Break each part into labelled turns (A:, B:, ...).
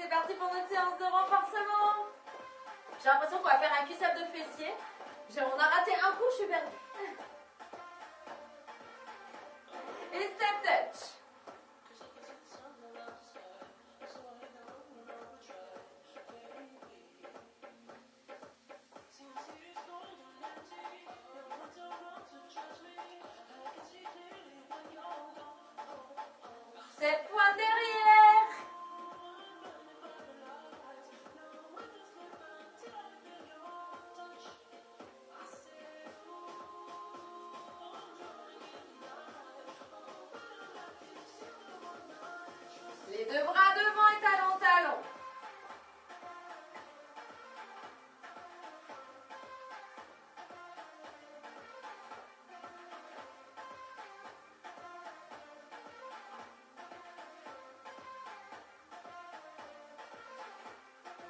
A: c'est parti pour notre séance de renforcement. J'ai l'impression qu'on va faire un cuisse-up de fessier. On a raté un coup, je suis perdue. Et step touch. Step point derrière. Les deux bras devant et talon, talon.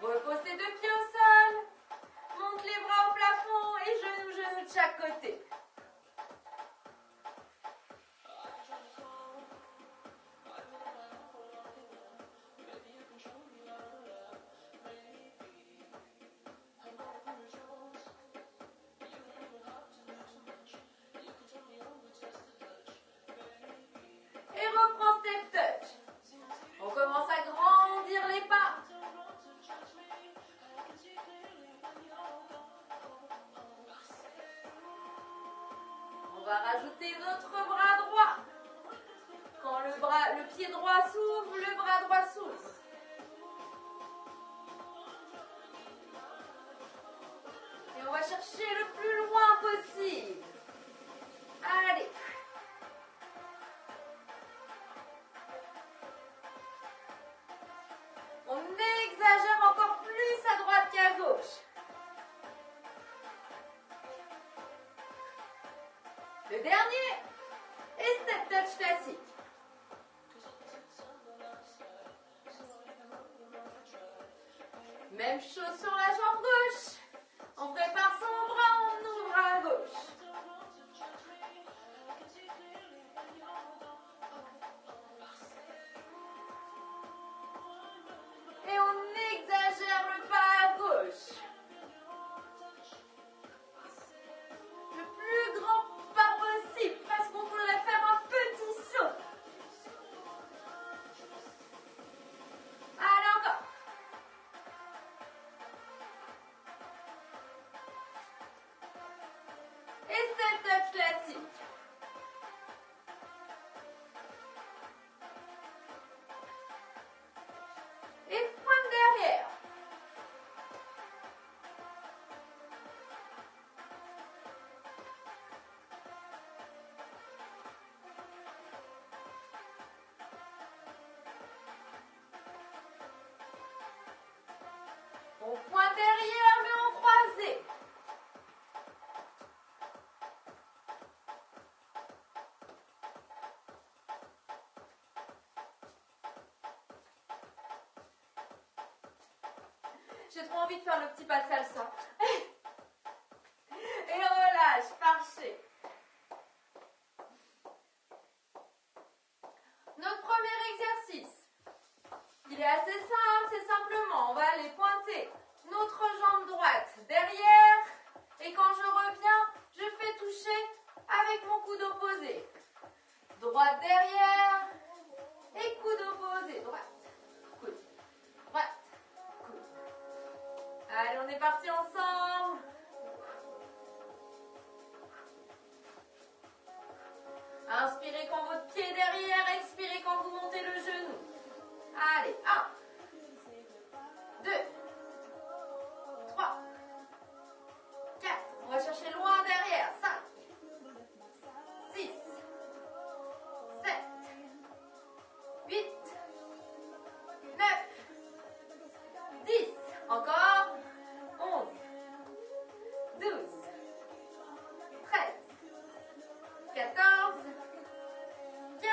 A: Repose tes deux pieds au sol. Monte les bras au plafond et genoux, genoux de chaque côté. Et reprends step touch. On commence à grandir les pas. On va rajouter notre bras droit. Quand le pied droit s'ouvre, le bras droit s'ouvre. Et on va chercher le plus loin possible. Allez. On exagère encore plus à droite qu'à gauche. Le dernier est step touch classique. Même chose sur la jambe gauche. On prépare son bras, on ouvre à gauche. Et on exagère le pas à gauche. Le plus grand pas possible parce qu'on pourrait faire un petit saut. Allez, encore. Et step touch classique. Et pointe derrière. On pointe derrière mais on croisé. J'ai trop envie de faire le petit pas de salsa. Et relâche, marchez. Notre premier exercice, il est assez simple, c'est simplement, on va aller pointer notre jambe droite derrière et quand je reviens, je fais toucher avec mon coude opposé. Droite derrière et coude opposé. Droite, coude, droite, coude. Allez, on est parti ensemble. Inspirez quand votre pied est derrière, expirez quand vous montez le genou. Allez, 1, 2, 3, 4. On va chercher loin derrière. 5, 6, 7, 8, 9, 10. Encore. 11, 12, 13, 14, 15,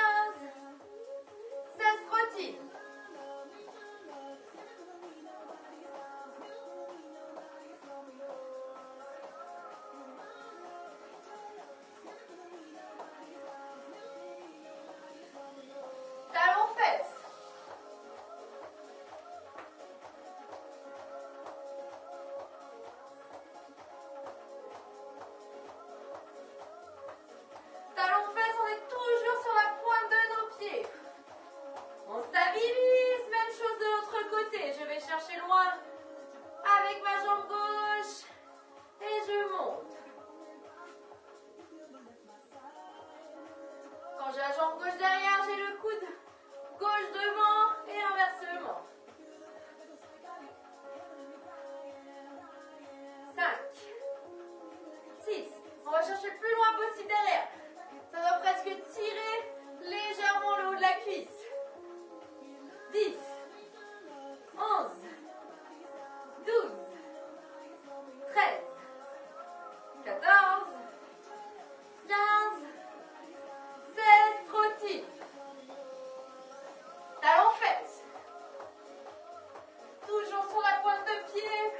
A: 16, routine. Talons fesses. chercher le plus loin possible derrière. Ça doit presque tirer légèrement le haut de la cuisse. 10, 11, 12, 13, 14, 15, 16, trottine. Talons fesses. Toujours sur la pointe de pied.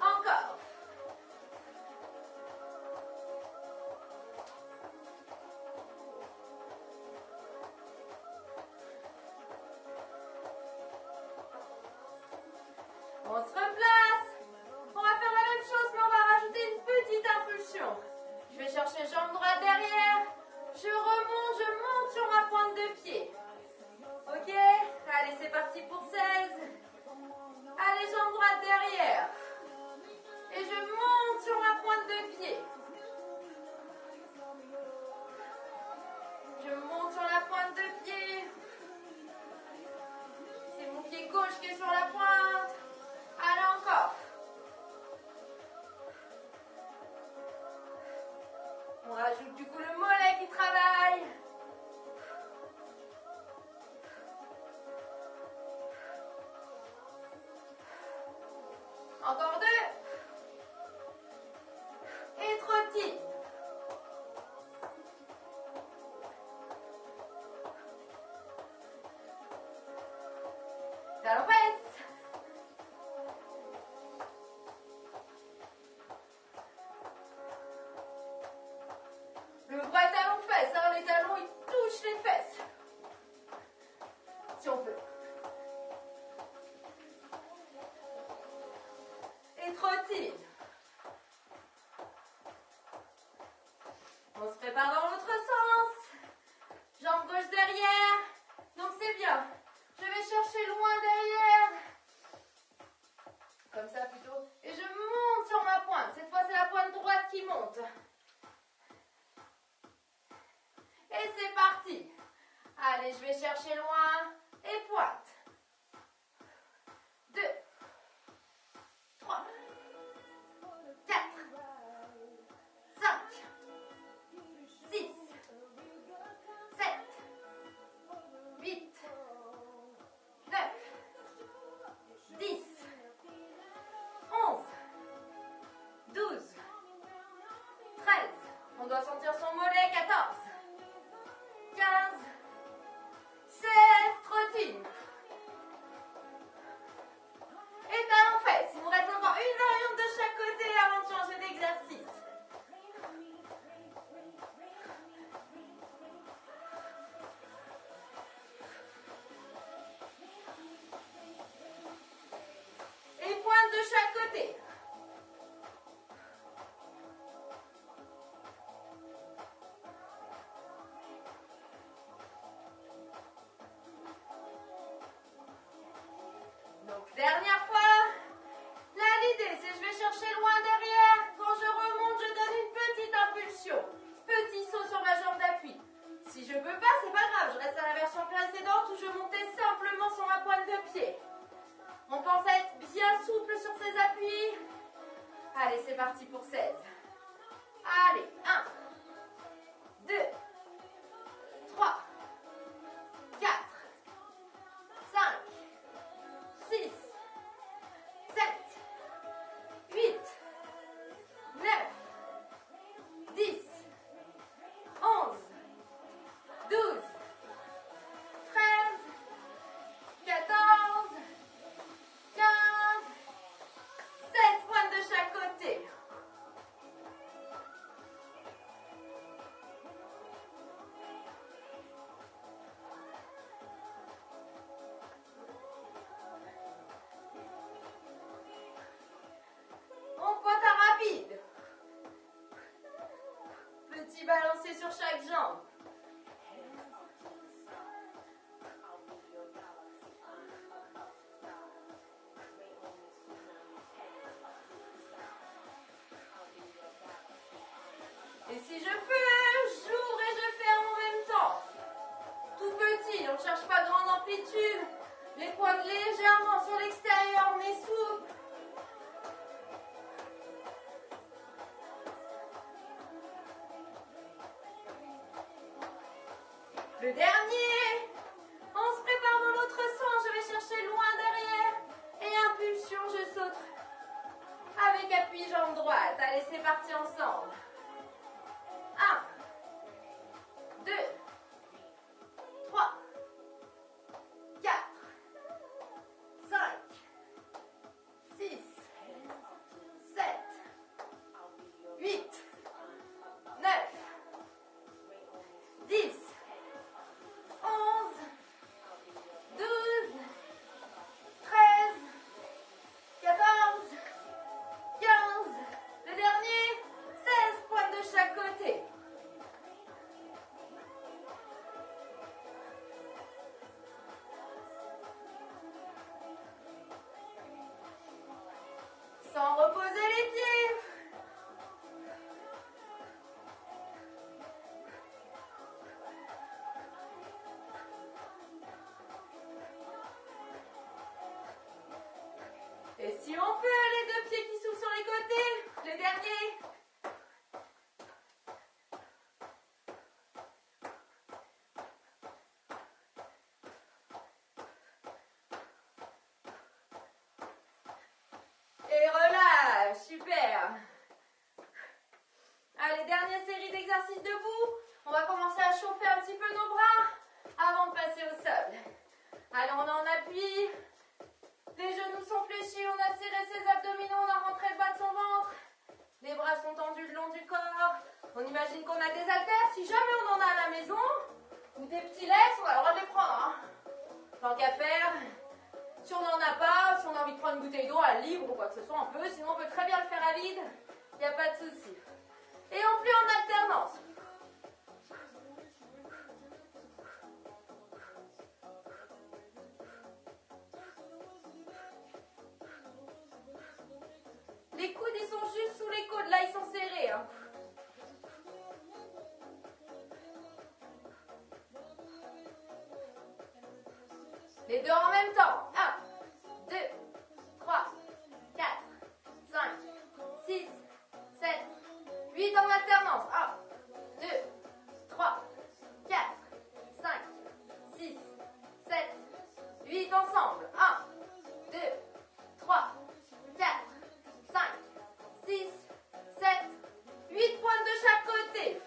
A: Encore. On se replace. On va faire la même chose, mais on va rajouter une petite impulsion. Je vais chercher jambe droite derrière. Je remonte, je monte sur ma pointe de pied. Ok? Allez, c'est parti pour 16. Allez, jambe droite derrière. Et je monte sur ma pointe de pied. Je monte sur la pointe de pied. C'est mon pied gauche qui est sur la pointe. Allez, encore. On rajoute du coup le mollet qui travaille. Encore 2. Et trottine. Talon fesses. Le vrai talon fesses, hein, les talons ils touchent les fesses. Si on peut. Et trottine. On se prépare dans l'autre sens. Jambe gauche derrière. Donc c'est bien. Je vais chercher loin derrière. Comme ça plutôt. Et je monte sur ma pointe. Cette fois c'est la pointe droite qui monte. Et c'est parti. Allez, je vais chercher loin. Et pointe. 2, 3, 4, 5, 6, 7, 8, 9, 10, 11, 12, 13. On doit sentir son mollet. 14, 15, 16, trottine. Et talons fesses. Il nous reste encore une variante de chaque côté avant de changer d'exercice. Et pointe de chaque côté. Donc, dernière fois. Là, l'idée, c'est je vais chercher loin derrière. Quand je remonte, je donne une petite impulsion. Petit saut sur ma jambe d'appui. Si je peux pas, c'est pas grave. Je reste à la version précédente où je montais simplement sur ma pointe de pied. On pense à être bien souple sur ses appuis. Allez, c'est parti pour 16. Allez, 1, 2, 3, 4, 5, 6, 7, 8, 9, 10, 11, 12, 13, 14, 15, 16 pointes de chaque côté. On pointe à rapide. Petit balancé sur chaque jambe. Et si je peux, j'ouvre et je ferme en même temps. coudes légèrement sur l'extérieur, mais souple. Le dernier. On se prépare dans l'autre sens. Je vais chercher loin derrière. Et impulsion, je saute. Avec appui jambe droite. Allez, c'est parti ensemble. 1, 2, 3, 4, 5, 6, 7, 8, 9, 10, 11, 12, 13, 14, 15, le dernier, 16 points de chaque côté. Sans reposer les pieds. Et si on peut, les deux pieds qui s'ouvrent sur les côtés, le dernier. Et relâche, super. Allez, dernière série d'exercices debout. On va commencer à chauffer un petit peu nos bras avant de passer au sol. Allez, on est en appui. Les genoux sont fléchis, on a serré ses abdominaux, on a rentré le bas de son ventre. Les bras sont tendus le long du corps. On imagine qu'on a des haltères. Si jamais on en a à la maison, ou des petits legs, on a le droit de les prendre. Hein. Tant qu'à faire. Si on n'en a pas, si on a envie de prendre une bouteille d'eau à libre ou quoi que ce soit, un peu. Sinon, on peut très bien le faire à vide. Il n'y a pas de souci. Et on plie en alternance. Les coudes, ils sont juste sous les côtes. Là, ils sont serrés. Hein. Les deux en même temps. 1, 2, 3, 4, 5, 6, 7, 8 en alternance. 1, 2, 3, 4, 5, 6, 7, 8 ensemble. 1, 2, 3, 4, 5, 6, 7, 8 pointes de chaque côté.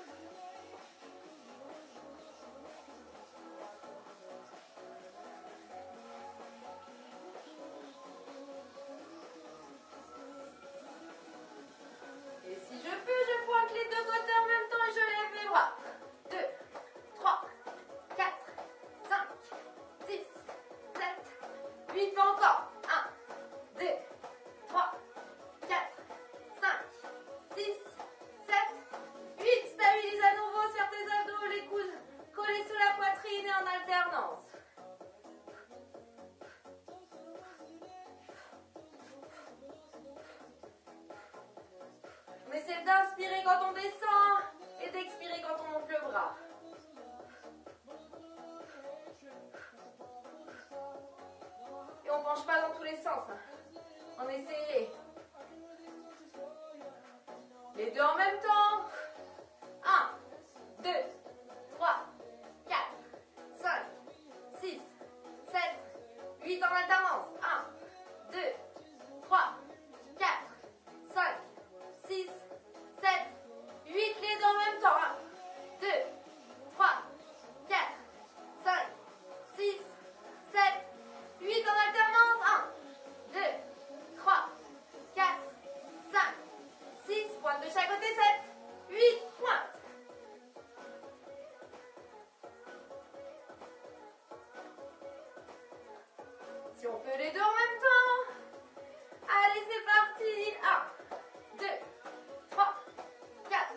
A: Et si je peux, je pointe les deux côtés en même temps et je lève les bras. 2, 3, 4, 5, 6, 7, 8 encore. 1, 2, 3, 4, 5, 6, 7, 8. Stabilise à nouveau sur tes abdos, les coudes collés sous la poitrine et en alternance. On essaie d'inspirer quand on descend et d'expirer quand on monte le bras. Et on ne penche pas dans tous les sens. On essaye. Les deux en même temps. 1, 2, 3, 4, 5, 6, 7, 8 en alternance. 1, 2, 3, 4, 5, 6, 7, 8. Les deux en même temps. 1, 2, 3, 4, 5, 6, 7, 8 en alternance. 1, 2, 3, 4, 5, 6. Pointe de chaque côté. 7, 8 pointes. Si on peut les deux en même temps. Allez, c'est parti. 1, 2, 3, 4,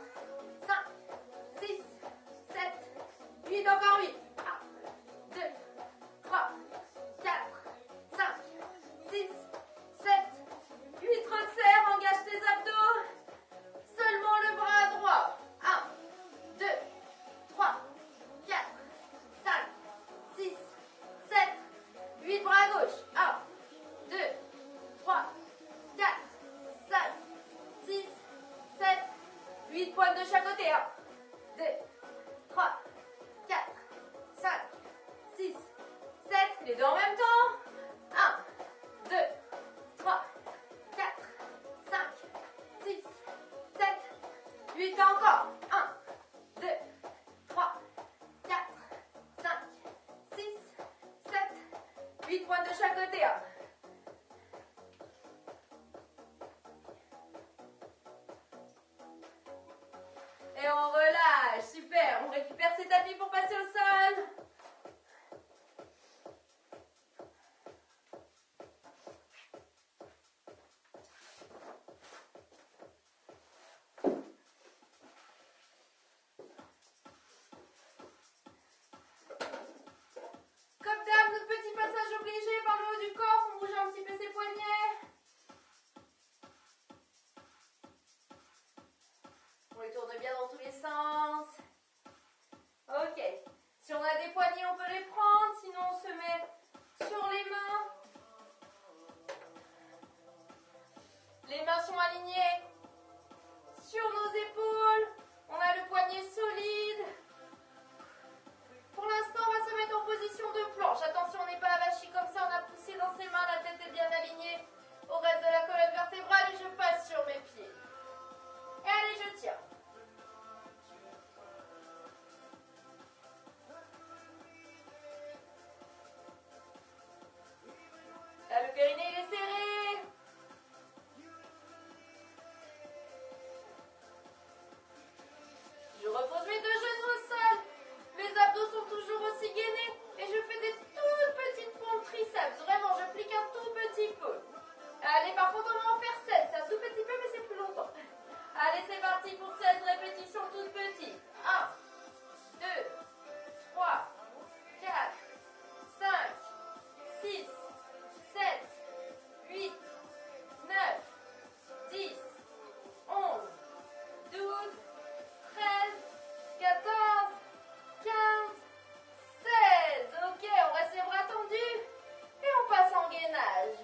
A: 5, 6, 7, 8. Encore 8. 1, 2, 3, 4, 5, 6, 7, 8. Resserre, engage tes abdos. Seulement le 8 pointes de chaque côté. 1, 2, 3, 4, 5, 6, 7. Les deux en même temps. 1, 2, 3, 4, 5, 6, 7, 8. Encore. 1, 2, 3, 4, 5, 6, 7, 8 pointes de chaque côté. Et on relâche. Super. On récupère ses tapis pour passer au sol. Comme d'hab, notre petit passage obligé par le haut du corps. On bouge un petit peu ses poignets. On les tourne bien dans tous les sens. Ok. Si on a des poignets, on peut les prendre. Sinon, on se met sur les mains. Les mains sont alignées sur nos épaules. On a le poignet solide. Pour l'instant, on va se mettre en position de planche. Attention, on n'est pas avachi comme ça. On a poussé dans ses mains. La tête est bien alignée au reste de la colonne vertébrale. Et je passe sur mes pieds. Et allez, je tire. Là, le périnée, il est serré. Je repose mes deux genoux au sol. Mes abdos sont toujours aussi gainés. Et je fais des toutes petites pompes triceps. Vraiment, je plique un tout petit peu. Allez, par contre, on va en faire 16. C'est un tout petit peu, mais c'est plus longtemps. Allez, c'est parti pour 16 répétitions toutes petites. 1, 2, 3, 4, 5, 6, 7, 8, 9, 10, 11, 12, 13, 14, 15, 16. Ok, on reste les bras tendus et on passe en gainage.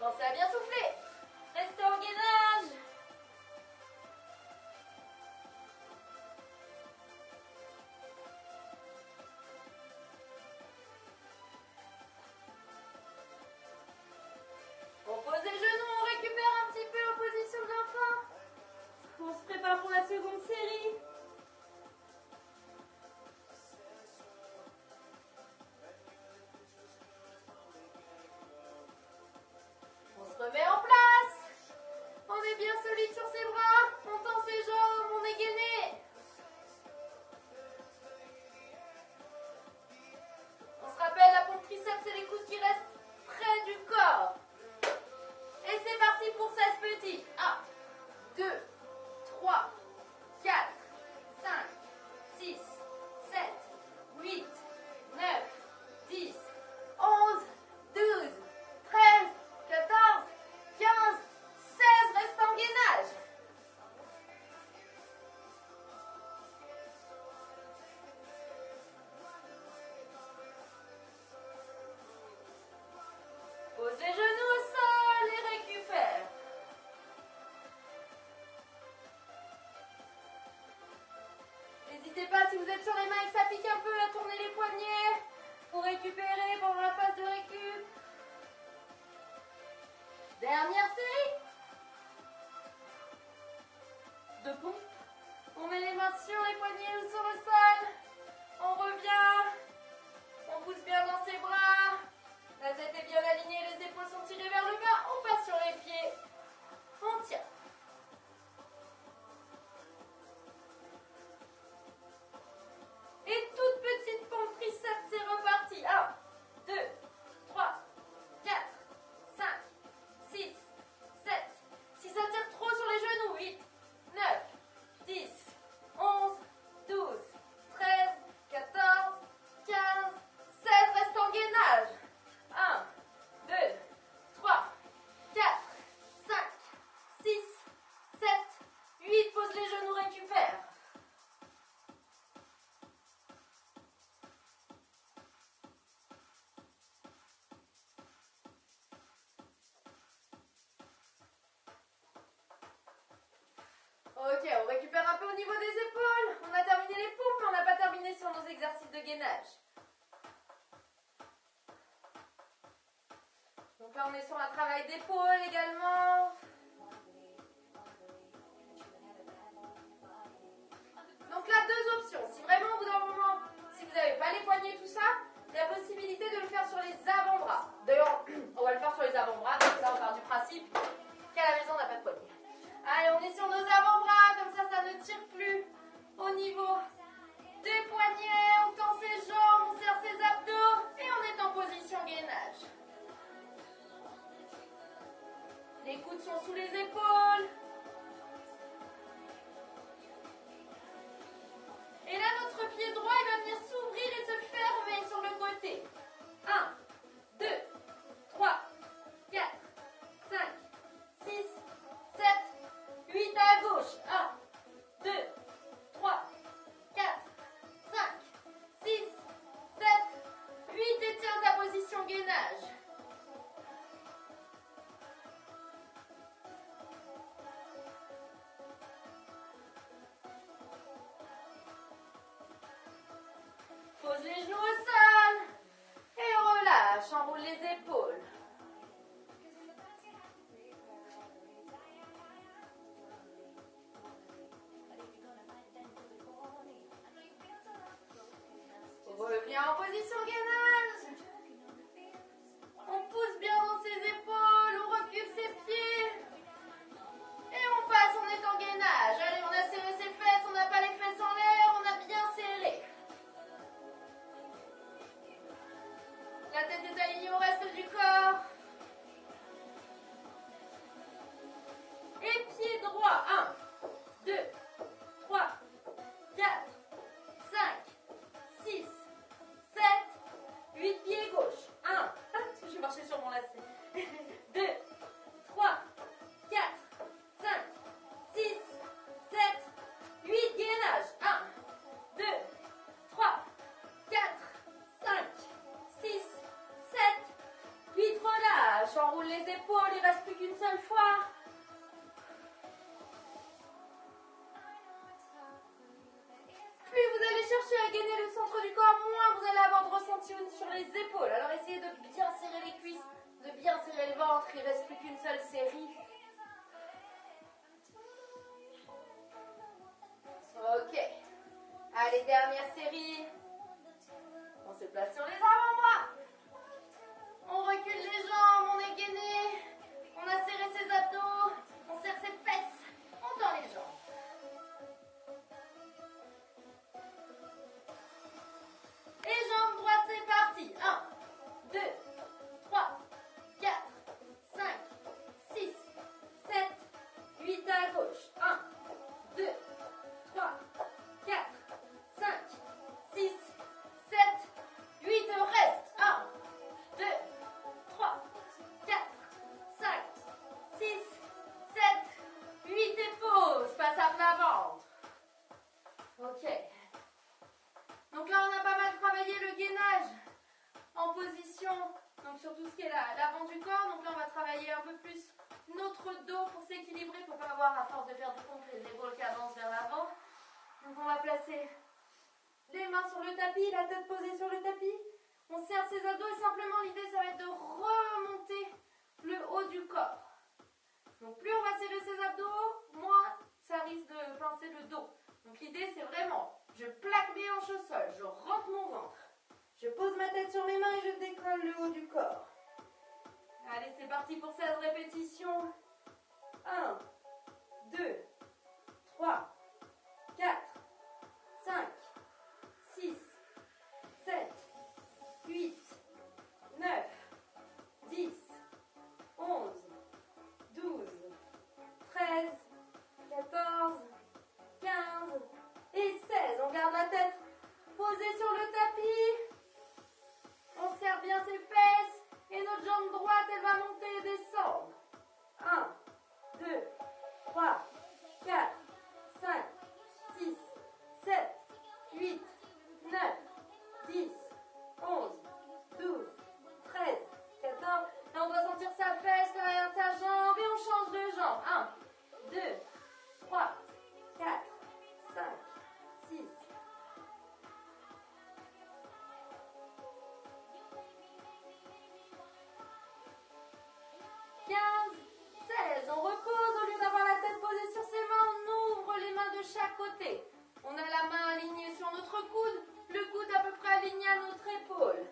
A: Pensez à bien souffler. Restez en gainage. On pose les genoux, on récupère un petit peu en position d'enfant. On se prépare pour la seconde série. On se remet en place. On est bien solide sur ses bras. On tend ses jambes, on est gainé. On se rappelle, la pompe triceps, c'est les coudes qui restent près du corps. Et c'est parti pour 16 petits. 1, 2, 3, 4, 5, 6, 7, 8, 9, 10, 11, 12, 13, 14, 15, 16. Reste en gainage. Pose les genoux au sol et récupère. N'hésitez pas, si vous êtes sur les mains et que ça pique un peu, à tourner les poignets pour récupérer pendant la phase de récup. Dernière série. 2 pompes. On met les mains sur les poignets ou sur le sol. On revient. On pousse bien dans ses bras. La tête est bien alignée, les épaules sont tirées vers le bas. On passe sur les pieds. On tire. Et toute petite pompe triceps, c'est reparti. 1, 2, 3, 4, 5, 6, Ok, on récupère un peu au niveau des épaules. On a terminé les pompes, mais on n'a pas terminé sur nos exercices de gainage. Donc là, on est sur un travail d'épaule également. Donc là, deux options. Si vraiment, au bout d'un moment, si vous n'avez pas les poignets, tout ça, il y a possibilité de le faire sur les avant-bras. D'ailleurs, on va le faire sur les avant-bras, comme ça on part du principe qu'à la maison on n'a pas de poignets. Allez, on est sur nos avant-bras, comme ça ne tire plus au niveau des poignets. On tend ses jambes, on serre ses abdos et on est en position gainage. Les coudes sont sous les épaules. Et là, notre pied droit, il va venir s'ouvrir et se fermer sur le côté. 1, 2, 3, 4, 5, 6, 7, 8 à gauche. 1, 2, 3, 4, 5, 6, 7, 8 et tiens ta position gainage. Pose les genoux au sol et relâche, enroule les épaules. Reviens en position gainage. On pousse bien dans ses épaules, on recule ses pieds. Et on passe, on est en gainage. Allez, on a serré ses fesses, on n'a pas les fesses en l'air, on a bien serré. La tête est alignée au reste du corps. Et pied droit. 1, 2, 3, 4, 5, 6, 7, 8 pieds gauche. 1, j'ai marché sur mon lacet. 2, 3, 4, 5, 6, 7, 8, gainage. 1, 2, 3, 4, 5, 6, 7, 8, relâche. Enroule les épaules, il ne reste plus qu'une seule fois. Plus vous allez chercher à gainer le centre du corps, moins vous allez avoir de ressenti sur les épaules. Alors essayez de bien serrer les cuisses, de bien serrer le ventre. Il ne reste plus qu'une seule série. Ok. Allez, dernière série. On se place sur les avant-bras. On recule les jambes, on est gainé. On a serré ses abdos, on serre ses fesses, on tend les jambes. Et jambes droites, c'est parti. 1, 2, 3, 4, 5, 6, 7, 8 à gauche. 1, 2, 3, 4, 5, 6, 7, 8, reste. 1, 2, 3, 4, 5, 6, 7, 8 et pause. Passe à plat ventre. Ok. Donc là, on a pas mal travaillé le gainage en position, donc sur tout ce qui est l'avant du corps. Donc là, on va travailler un peu plus notre dos pour s'équilibrer, pour ne pas avoir, à force de faire du pompe, les épaules qui avancent vers l'avant. Donc on va placer les mains sur le tapis, la tête posée sur le tapis. On serre ses abdos et simplement l'idée, ça va être de remonter le haut du corps. Donc plus on va serrer ses abdos, moins ça risque de pincer le dos. Donc l'idée, c'est vraiment, je plaque mes hanches au sol, je rentre mon ventre, je pose ma tête sur mes mains et je décolle le haut du corps. Allez, c'est parti pour 16 répétitions. 1, 2, 3, 4, 5, 6, 7, 8, 9, 10, 11, 12, 13, 14, 15 et 16. On garde la tête posée sur le tapis. On serre bien ses fesses et notre jambe droite, elle va monter et descendre. 1, 2, 3, 4, 5, 6, 7, chaque côté. On a la main alignée sur notre coude, le coude à peu près aligné à notre épaule.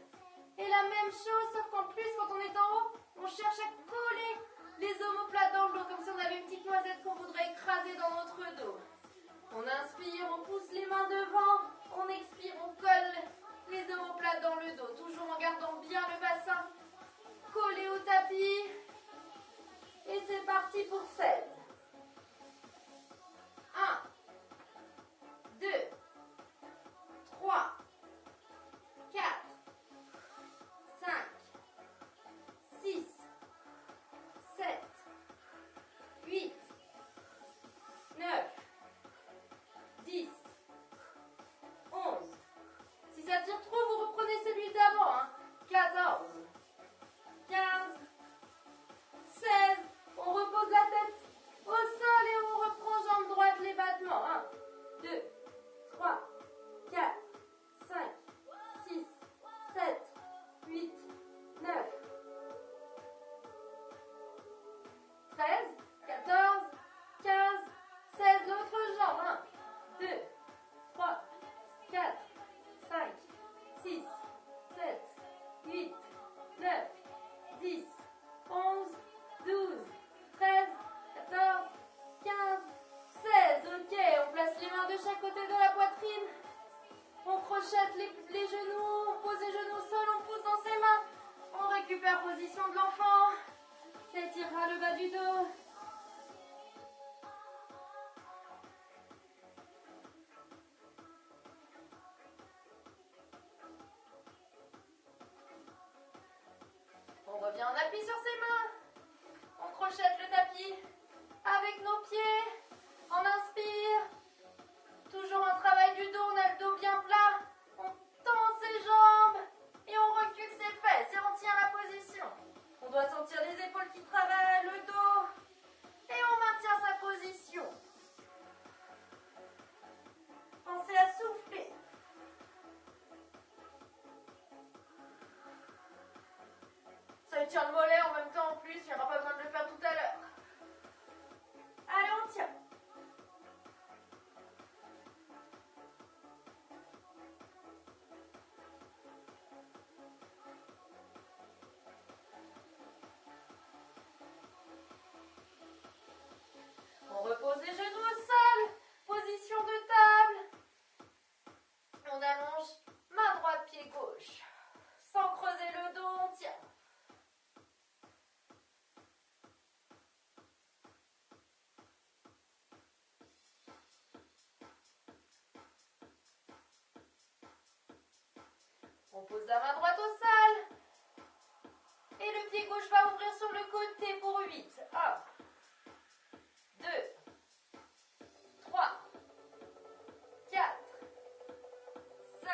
A: Et la même chose, sauf qu'en plus, quand on est en haut, on cherche à coller les omoplates dans le dos, comme si on avait une petite noisette qu'on voudrait écraser dans notre dos. On inspire, on pousse les mains devant, on expire, on colle les omoplates dans le dos, toujours en gardant bien le bassin collé au tapis. Et c'est parti pour 16. 1, 2, 3, 4, 5, 6, 7, 8, 9, 10, 11. Si ça tire trop, vous reprenez celui d'avant. 14, 15, 16. On repose la tête au sol et on reprend jambe droite les battements. 1, 2, 3, 4, 5, 6, 7, 8, 9, 13, 14, 15, 16. L'autre jambe. 1, 2, 3, 4, 5, 6, 7, 8, 9, 10, 11, 12, 13, 14, 15, 16. Ok, on place les mains de chaque côté de la poitrine. On crochette les genoux, on pose les genoux au sol, on pousse dans ses mains. On récupère position de l'enfant. S'étirera le bas du dos. On revient en appui sur ses mains. On crochette le tapis avec nos pieds. On inspire. Toujours un travail du dos, on a le dos bien plat. On tend ses jambes et on recule ses fesses et on tient la position. On doit sentir les épaules qui travaillent, le dos. Et on maintient sa position. Pensez à souffler. Ça tient le mollet en même temps en plus, il n'y aura pas besoin de le faire tout à l'heure. Allez, on tient. On repose les genoux au sol, position de table. On allonge main droite, pied gauche. Sans creuser le dos, on tient. On pose la main droite au sol. Et le pied gauche va ouvrir sur le côté pour 8. 1, 2, 3, 4, 5,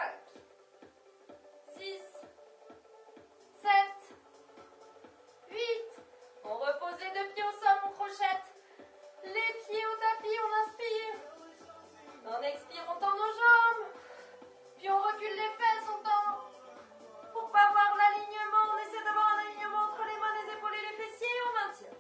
A: 6, 7, 8. On repose les deux pieds au sol, on crochette. Les pieds au tapis, on inspire. On expire, on tend nos jambes. Puis on recule les fesses, on tend. Pour pas voir l'alignement, on essaie d'avoir un alignement entre les mains, les épaules et les fessiers et on maintient.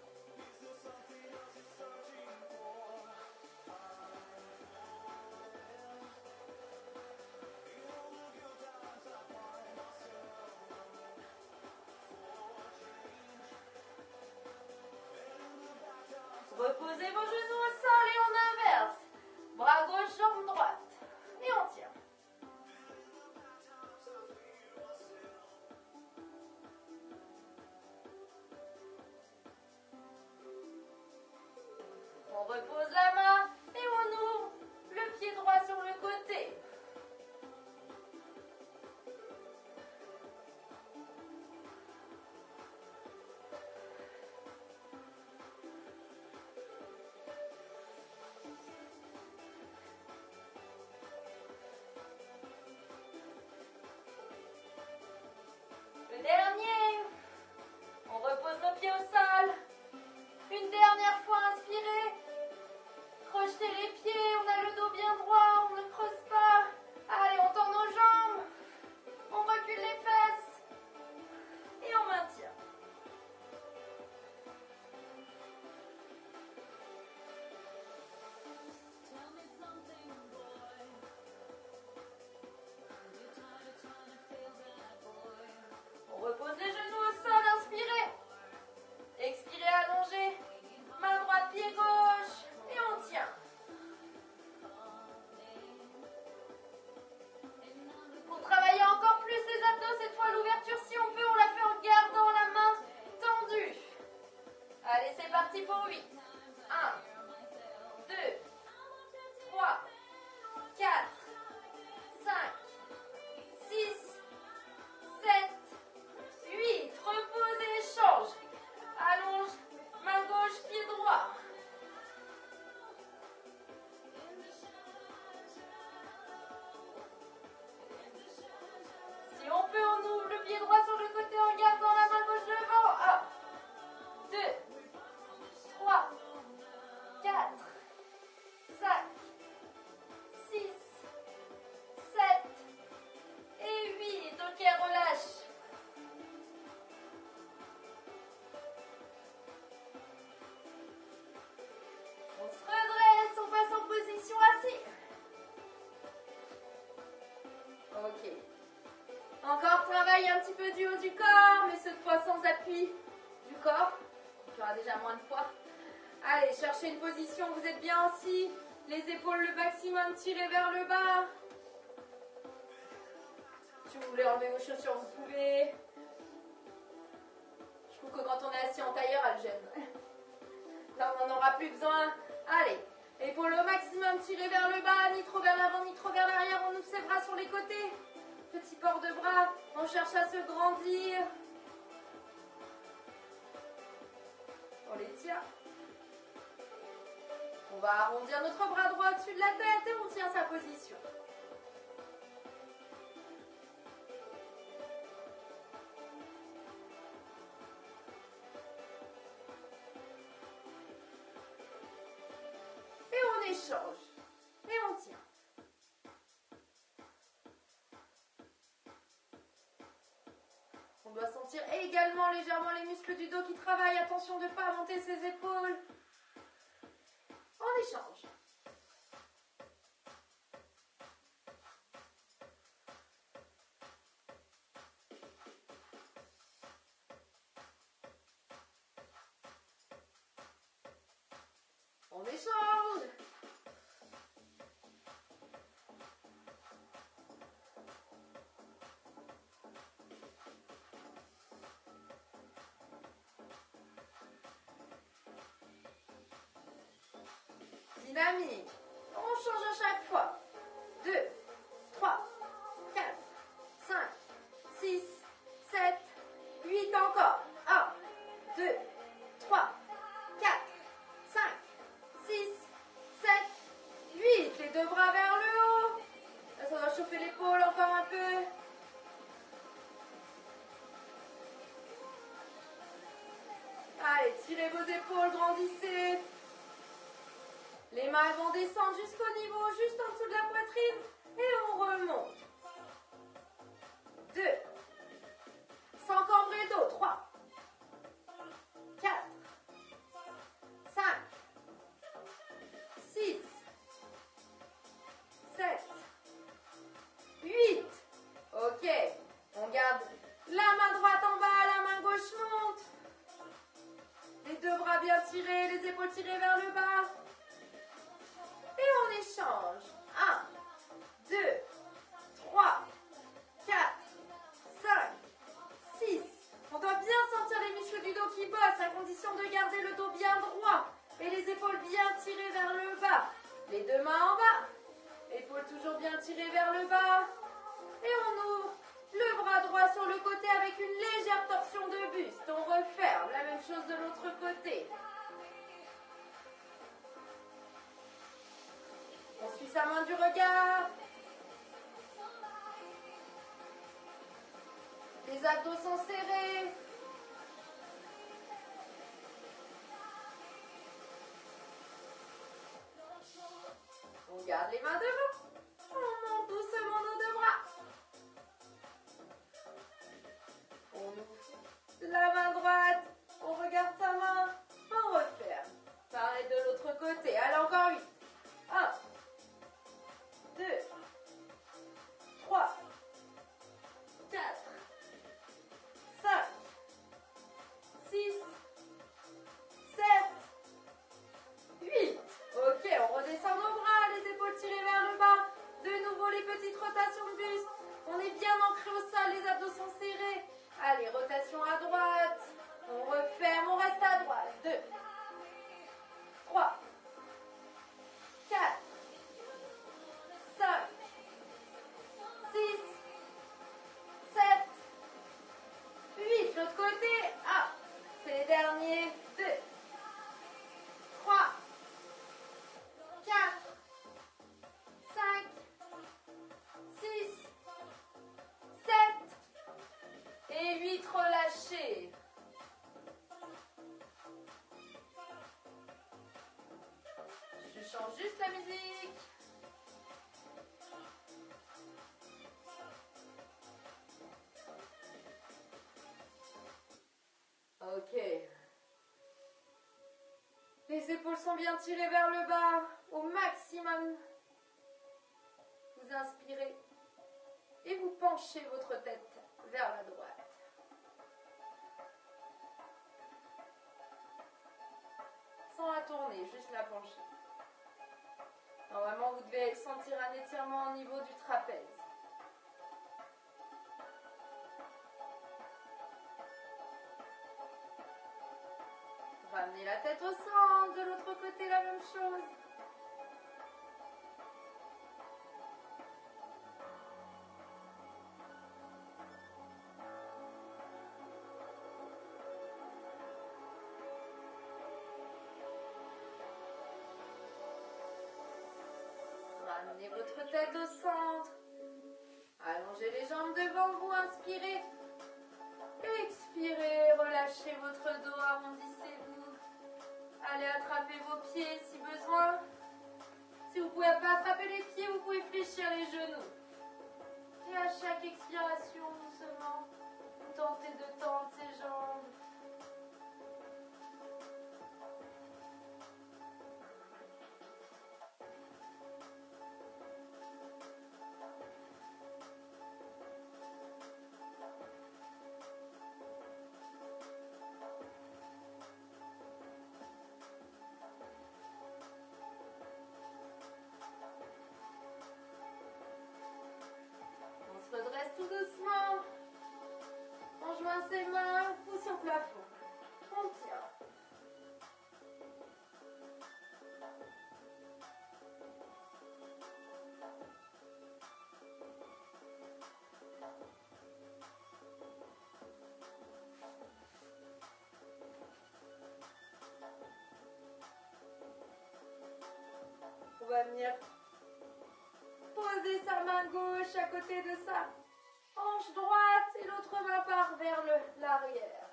A: Reposez vos genoux au sol et on inverse. Bras gauche, jambe droite. Et on tient. On repose la main et on ouvre le pied droit sur le côté. Le dernier. On repose nos pieds au sol. Une dernière fois, inspirez. 8. 1, 2, 3, 4, 5, 6, 7, 8. Repose et échange. Allonge, main gauche, pied droit. Si on peut, on ouvre le pied droit sur le côté en gardant la main gauche devant. 1, 2, 3, 4, 5, 6, 7 et 8. Ok, relâche. On se redresse, on passe en position assise. Ok. Encore travaille un petit peu du haut du corps, mais cette fois sans appui du corps. Il y aura déjà moins de poids. Allez, cherchez une position, vous êtes bien assis. Les épaules le maximum tirées vers le bas. Si vous voulez enlever vos chaussures, vous pouvez. Je trouve que quand on est assis en tailleur, elle gêne. Là, on n'en aura plus besoin. Allez, épaules au maximum tirées vers le bas, ni trop vers l'avant, ni trop vers l'arrière. On ouvre ses bras sur les côtés. Petit port de bras, on cherche à se grandir. On les tient. On va arrondir notre bras droit au-dessus de la tête et on tient sa position. Et on échange. Et on tient. On doit sentir également légèrement les muscles du dos qui travaillent. Attention de ne pas monter ses épaules. On échange. On échange. Dynamique. On change à chaque fois. 2, 3, 4, 5, 6, 7, 8 encore. 1, 2, 3, 4, 5, 6, 7, 8. Les deux bras vers le haut. Là, ça va chauffer l'épaule encore un peu. Allez, tirez vos épaules, grandissez. Les mains vont descendre jusqu'au niveau, juste en dessous de la poitrine. Et on remonte. 2. Sans cambrer le dos. 3. 4. 5. 6. 7. 8. Ok. On garde la main droite en bas, la main gauche monte. Les deux bras bien tirés, les épaules tirées vers le bas. Et on échange. 1, 2, 3, 4, 5, 6. On doit bien sentir les muscles du dos qui bossent à condition de garder le dos bien droit et les épaules bien tirées vers le bas. Les deux mains en bas. Épaules toujours bien tirées vers le bas. Et on ouvre le bras droit sur le côté avec une légère torsion de buste. On referme. La même chose de l'autre côté. On suit sa main du regard. Les abdos sont serrés. On garde les mains devant. On monte doucement nos deux bras. On ouvre la main droite. On regarde sa main. On referme. Pareil de l'autre côté. Allez, encore 8. 1, 2, 3, 4, 5, 6, 7, 8. Ok, on redescend nos bras, les épaules tirées vers le bas. De nouveau, les petites rotations de buste. On est bien ancré au sol, les abdos sont serrés. Allez, rotation à droite. On referme, on reste à droite. 2, pencher. Je change juste la musique. Ok. Les épaules sont bien tirées vers le bas, au maximum. Vous inspirez et vous penchez votre tête vers la droite. Sans la tourner, juste la pencher. Normalement, vous devez sentir un étirement au niveau du trapèze. Ramenez la tête au centre, de l'autre côté la même chose. Ramenez votre tête au centre. Allongez les jambes devant vous, inspirez. Expirez, relâchez votre dos, arrondissez-vous. Allez attraper vos pieds si besoin. Si vous ne pouvez pas attraper les pieds, vous pouvez fléchir les genoux. Et à chaque expiration, doucement, vous tentez de tendre ces jambes. On se redresse tout doucement. On joint ses mains, pousse au plafond. On tient. On va venir poser sa main gauche à côté de sa hanche droite et l'autre main part vers l'arrière.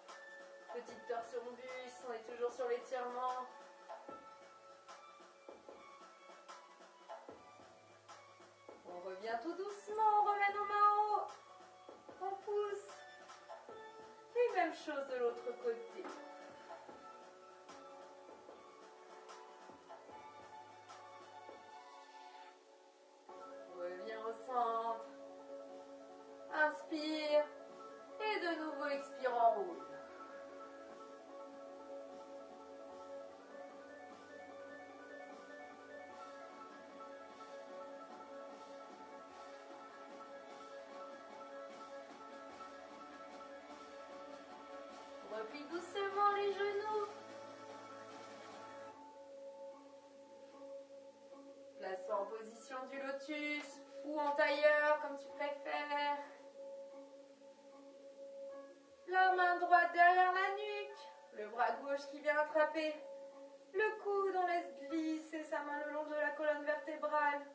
A: Petite torsion buste, on est toujours sur l'étirement. On revient tout doucement, on remet nos mains en haut. On pousse. Et même chose de l'autre côté. Reviens au centre. Inspire. Et de nouveau expire, en roule. Replie doucement les genoux. Place-toi en position du lotus ou en tailleur, comme tu préfères. La main droite derrière la nuque. Le bras gauche qui vient attraper le coude. On laisse glisser sa main le long de la colonne vertébrale.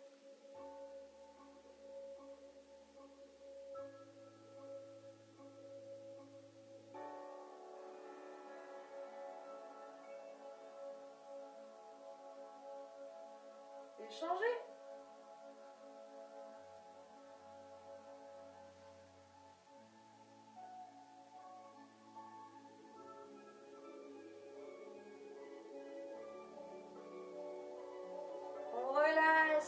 A: Changer. On relâche.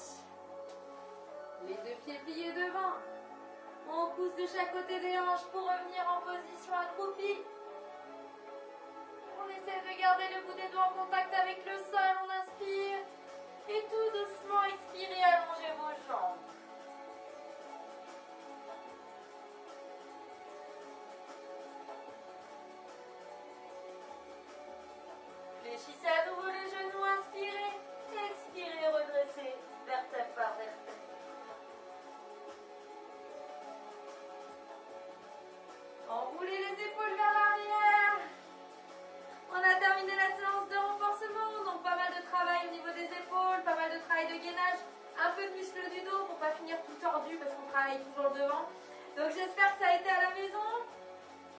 A: Les deux pieds pliés devant. On pousse de chaque côté des hanches pour revenir en position accroupie. On essaie de garder le bout des doigts en contact avec le sol. On inspire. Et tout doucement, expirez, allongez vos jambes. Fléchissez à nouveau les genoux, inspirez. Expirez, redressez, vertèbre par vertèbre. Enroulez les épaules vers l'arrière. On a terminé la séance de renforcement, donc pas mal de travail au niveau des épaules, pas mal de travail de gainage, un peu de muscles du dos pour pas finir tout tordu parce qu'on travaille toujours devant. Donc j'espère que ça a été à la maison.